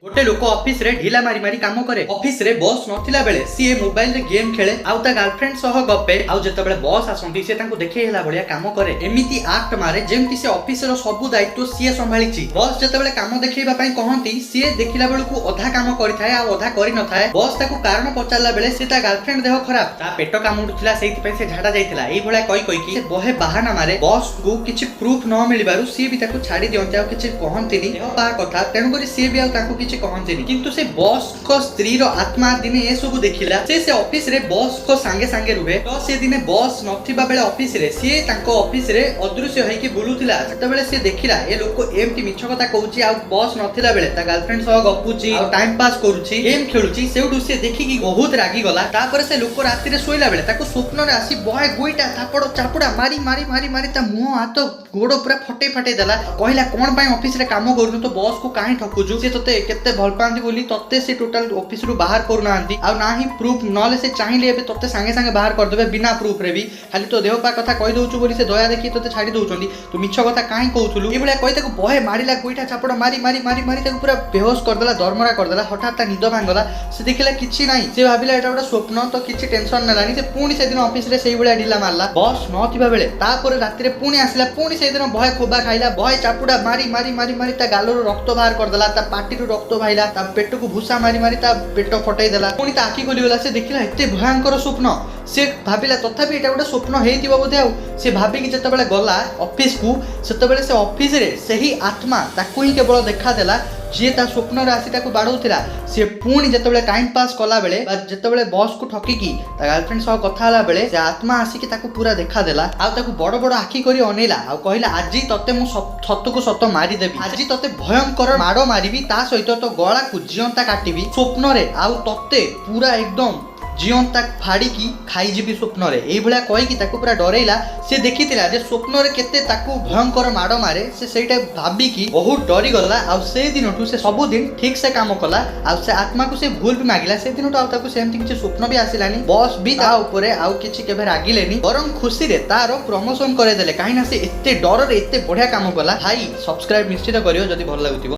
गोटे लोक ऑफिस रे ढिला मारी मारी काम करे। ऑफिस रे बॉस नथिला बेले सी मोबाइल रे गेम खेले आउ ता गर्लफ्रेंड सह गपे आउ जेतेबेले बॉस आसंती से तांको देखेला बढिया काम करे। एमिति एक्ट मारे जेमति से ऑफिस रो सब दायित्व सी संभाळीची। बॉस जेतेबेले काम देखैबा पई कहंती सी देखिला बेलकू अधा काम करिथाय आ अधा करि नथाय। बॉस ताको कारण पचारला बेले से ता गर्लफ्रेंड देह खराब ता पेट कामुडुथिला सेति पई से झाडा जाइथिला। एई भळा कई कि से बहे बहाना मारे बॉस को किछि प्रूफ न मिलिबारु सी भी ताको छाडी दियंती आ किछि कहंतीनी देह बा कथा तेनु करी सी भी आ ताको किछि कहंतीनी। किंतु से बॉस को स्त्री रो आत्मा दिने ए सब देखिला से ऑफिस रे बॉस को संगे संगे रुहे। तो से दिने बॉस नथिबा बेले ऑफिस रे सी तांको ऑफिस रे अदृश्य होई कि बुलुथिला। सेते बेले से देखिला ए लोक एमटी मिछ कथा कहूची आ बॉस नथिला बेले ता गर्लफ्रेंड सह गपुची आ टाइम पास करूची गेम खेलुची। सेउडु से देखि कि बहुत रागी गला। तापर से लोक राती रे सोइला बेले ताको स्वप्न रे आसी बहे गुइटा थापड़ो चापुडा मारी मारी मारी मारी ता मुंह हाथ गोड़ो पूरा फटे फटे देला। कहला कोन पई ऑफिस रे काम करूनु तो बॉस को काहे ठकुजु से तते केते भल पांती बोली तत्ते से टोटल ऑफिस रु बाहर करू नांती आ नाही प्रूफ नले से चाहिए एबे तत्ते संगे संगे बाहर कर देबे बिना प्रूफ रे भी। खाली तो देह पा कथा कहि दउछु बोली से दया देखि तते छाडी दउचंदी। तू मिछ कथा काहे कहउथुलु ए भले कहि ताको बहे मारिला गोइठा चापड़ मारी मारी मारी मारी ताको पूरा बेहोश कर देला दरमरा कर देला। हठात ता निद भांगला से देखिला किछि नाही से भाबिला एटा गोटा स्वप्न तो किछि टेंशन नलानी। से पुणी से दिन ऑफिस रे सेही भले ढिला मारला बॉस नथिबा बेले तापर राती रे पुणी आसिला पुणी से दिन बहे खोबा खाइला बहे चापुडा मारी मारी मारी मारी ता गालरो रक्त बाहर कर देला ता पाटी रु रक्त भाइला ता पेट को भूसा मारी मारी ता पेट फटाई देला। पुणी ता आखि खोली गला से देखिला एते भयंकर स्वप्न से भाबिला तथापि एटा गोटे स्वप्न हेतिबो बोधे आउ से भाबि कि जतबेले गला ऑफिस को सेतबेले से ऑफिस रे सही आत्मा ताको ही केवल देखा देला जे ता स्वप्न रे आसी ताको बाडौथिला। से पुणी जतबेले टाइम पास कला बेले जतबेले बॉस को ठकी की ता गर्लफ्रेंड सह कथा हला बेले से आत्मा आसी कि ताको पूरा देखा देला आ ताको बड़ बड़ आखि करी अनेला आ कहला आजी तते मु सत्य को सत्य मारी देबी आजी तते भयंकर माडो मारिबी ता सहित तो गळा को जियंता काटिबी स्वप्न रे आ तते पूरा एकदम जीवंता फाड़ी की खाई जीवी स्वप्न रे एई भला कहि कि ताको पूरा डरेला। से देखितिला जे स्वप्न रे केते ताको भयंकर माडो मारे से सेटा भाबी कि बहुत डरी गला आ से दिनटू से सब दिन ठीक से काम कला आ से आत्मा को से भूल भी मागिला। से दिनटू आ ताको सेमति किछ स्वप्न भी आसिलानी बॉस भी ता ऊपर आउ किछ केबे रागिलेनी बरम खुशी रे तारो प्रमोशन करे देले काहे ना से एते डर रे एते बढ़िया काम कला। भाई सब्सक्राइब निश्चित करियो जदी भल लागुतिबो।